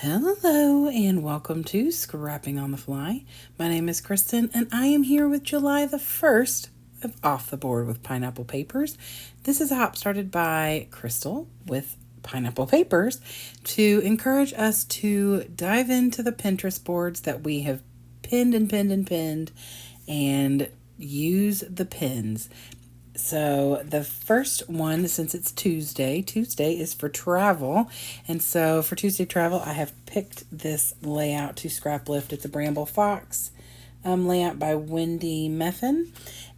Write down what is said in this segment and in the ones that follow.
Hello and welcome to Scrapping on the Fly. My name is Kristen and I am here with July the 1st of Off the Board with Pineapple Papers. This is a hop started by Crystal with Pineapple Papers to encourage us to dive into the Pinterest boards that we have pinned and use the pins. So the first one, since it's Tuesday is for travel. And so for Tuesday travel, I have picked this layout to scrap lift. It's a Bramble Fox layout by Wendy Meffin.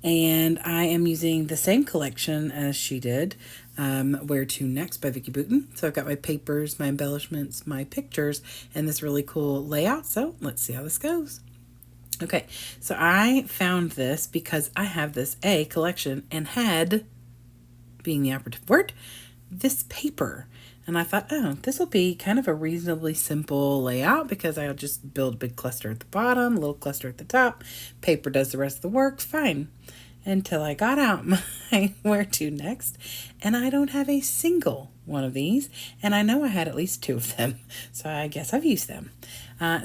And I am using the same collection as she did, Where to Next by Vicki Boutin. So I've got my papers, my embellishments, my pictures, and this really cool layout. So let's see how this goes. Okay, so I found this because I have this A collection and had, being the operative word, this paper. And I thought, oh, this will be kind of a reasonably simple layout because I'll just build a big cluster at the bottom, a little cluster at the top. Paper does the rest of the work, fine. Until I got out my Where to Next, and I don't have a single one of these, and I know I had at least two of them, so I guess I've used them.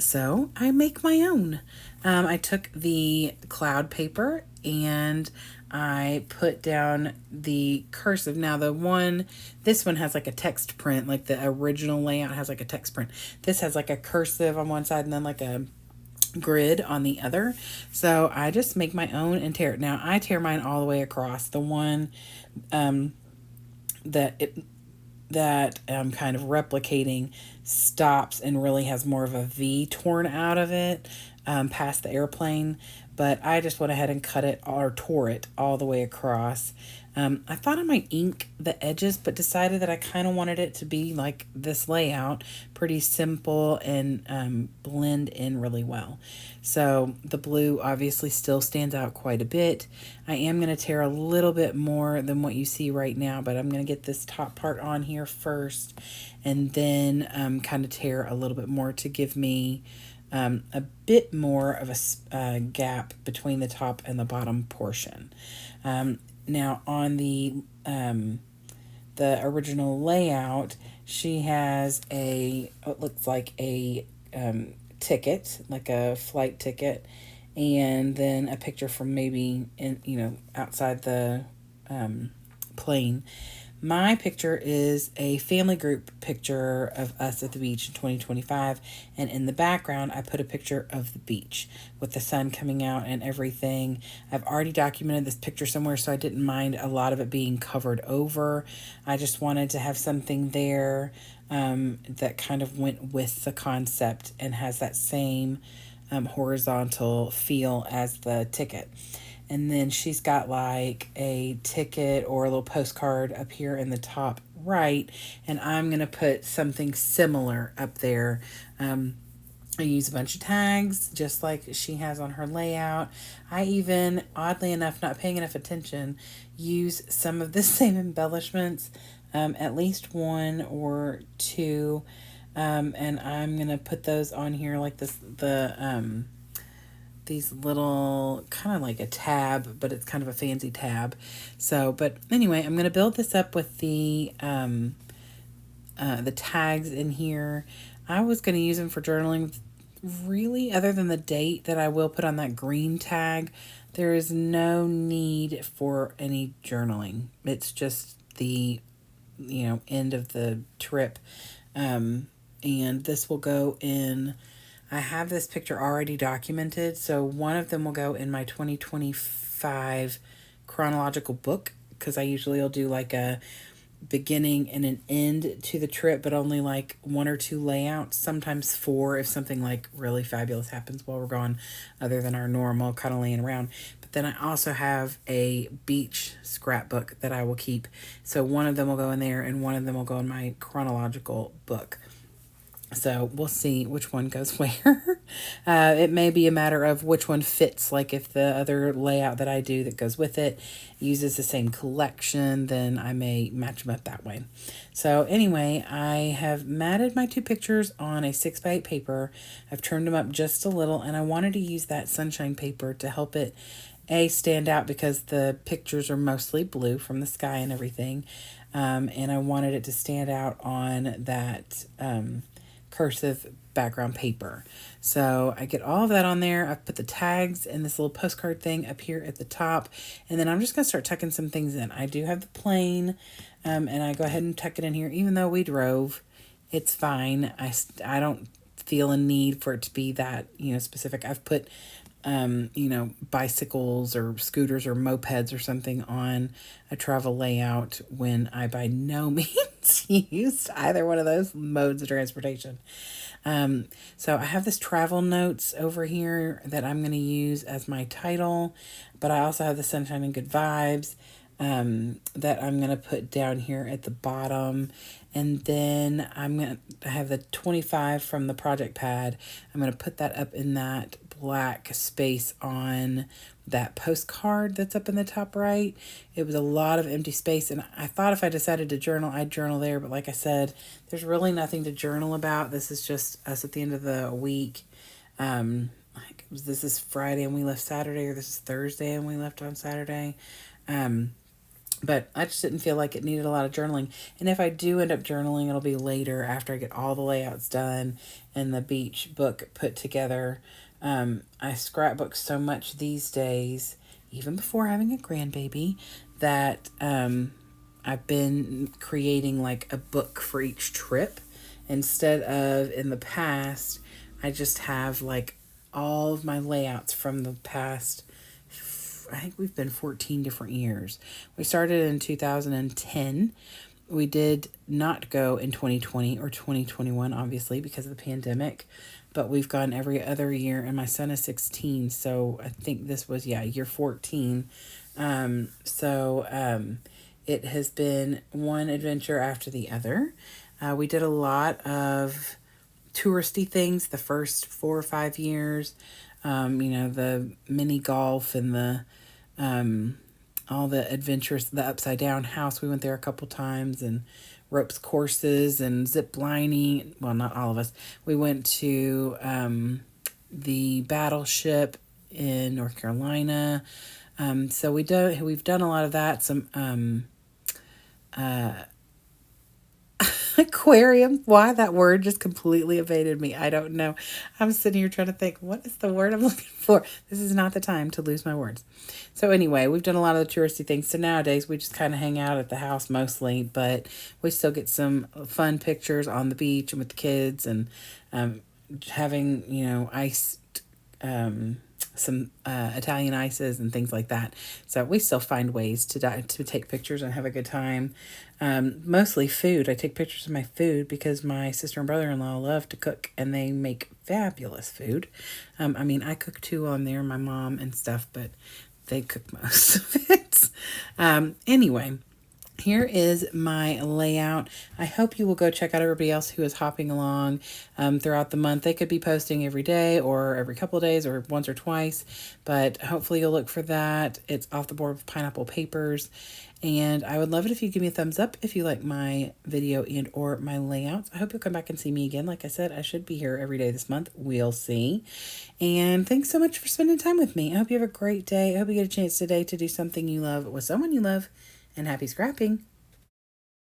So I make my own. I took the cloud paper and I put down the cursive. Now this one has like a text print, like the original layout has like a text print. This has like a cursive on one side and then like a grid on the other. So I just make my own and tear it. Now I tear mine all the way across. The one that I'm kind of replicating stops and really has more of a V torn out of it past the airplane. But I just went ahead and cut it or tore it all the way across. I thought I might ink the edges, but decided that I kind of wanted it to be like this layout, pretty simple and blend in really well. So the blue obviously still stands out quite a bit. I am going to tear a little bit more than what you see right now, but I'm going to get this top part on here first and then kind of tear a little bit more to give me a bit more of a gap between the top and the bottom portion. Now on the original layout, she has what looks like a ticket, like a flight ticket, and then a picture from maybe outside the plane. My picture is a family group picture of us at the beach in 2025. And in the background, I put a picture of the beach with the sun coming out and everything. I've already documented this picture somewhere, so I didn't mind a lot of it being covered over. I just wanted to have something there that kind of went with the concept and has that same horizontal feel as the ticket. And then she's got like a ticket or a little postcard up here in the top right. And I'm going to put something similar up there. I use a bunch of tags just like she has on her layout. I even, oddly enough, not paying enough attention, use some of the same embellishments, at least one or two. And I'm going to put those on here like these little, kind of like a tab, but it's kind of a fancy tab. So, but anyway, I'm going to build this up with the tags in here. I was going to use them for journaling. Really, other than the date that I will put on that green tag, there is no need for any journaling. It's just the, end of the trip. And this will go in, I have this picture already documented, so one of them will go in my 2025 chronological book, because I usually will do like a beginning and an end to the trip, but only like one or two layouts, sometimes four if something like really fabulous happens while we're gone, other than our normal kind of laying around. But then I also have a beach scrapbook that I will keep. So one of them will go in there and one of them will go in my chronological book. So we'll see which one goes where. It may be a matter of which one fits. Like if the other layout that I do that goes with it uses the same collection, then I may match them up that way. So anyway, I have matted my two pictures on a 6x8 paper. I've turned them up just a little, and I wanted to use that sunshine paper to help it stand out because the pictures are mostly blue from the sky and everything. And I wanted it to stand out on that cursive background paper. So I get all of that on there. I've put the tags and this little postcard thing up here at the top. And then I'm just going to start tucking some things in. I do have the plane, and I go ahead and tuck it in here. Even though we drove, it's fine. I don't feel a need for it to be that, specific. I've put bicycles or scooters or mopeds or something on a travel layout when I by no means used either one of those modes of transportation. So I have this travel notes over here that I'm going to use as my title, but I also have the Sunshine and Good Vibes that I'm going to put down here at the bottom. And then I have the 25 from the project pad. I'm going to put that up in that black space on that postcard that's up in the top right. It was a lot of empty space, and I thought if I decided to journal, I'd journal there. But like I said, there's really nothing to journal about. This is just us at the end of the week. This is Friday and we left Saturday, or this is Thursday and we left on Saturday. But I just didn't feel like it needed a lot of journaling. And if I do end up journaling, it'll be later after I get all the layouts done and the beach book put together. I scrapbook so much these days, even before having a grandbaby, that I've been creating like a book for each trip. Instead of in the past, I just have like all of my layouts from the past. I think we've been 14 different years. We started in 2010. We did not go in 2020 or 2021, obviously, because of the pandemic, but we've gone every other year, and my son is 16, so I think this was, year 14. It has been one adventure after the other. We did a lot of touristy things the first 4 or 5 years. The mini golf and the all the adventures, the upside down house. We went there a couple times, and ropes courses and zip lining. Well, not all of us. We went to the Battleship in North Carolina. So we've done a lot of that. Some aquarium. Why that word just completely evaded me. I don't know. I'm sitting here trying to think, what is the word I'm looking for? This is not the time to lose my words. So anyway, we've done a lot of the touristy things. So nowadays we just kind of hang out at the house mostly, but we still get some fun pictures on the beach and with the kids, and having, iced some Italian ices and things like that. So we still find ways to take pictures and have a good time. Mostly food. I take pictures of my food because my sister and brother-in-law love to cook, and they make fabulous food. I cook too on there, my mom and stuff, but they cook most of it. Anyway, here is my layout. I hope you will go check out everybody else who is hopping along throughout the month. They could be posting every day or every couple of days or once or twice, but hopefully you'll look for that. It's Off the Board with Pineapple Papers. And I would love it if you give me a thumbs up if you like my video and or my layouts. I hope you'll come back and see me again. Like I said, I should be here every day this month. We'll see. And thanks so much for spending time with me. I hope you have a great day. I hope you get a chance today to do something you love with someone you love. And happy scrapping.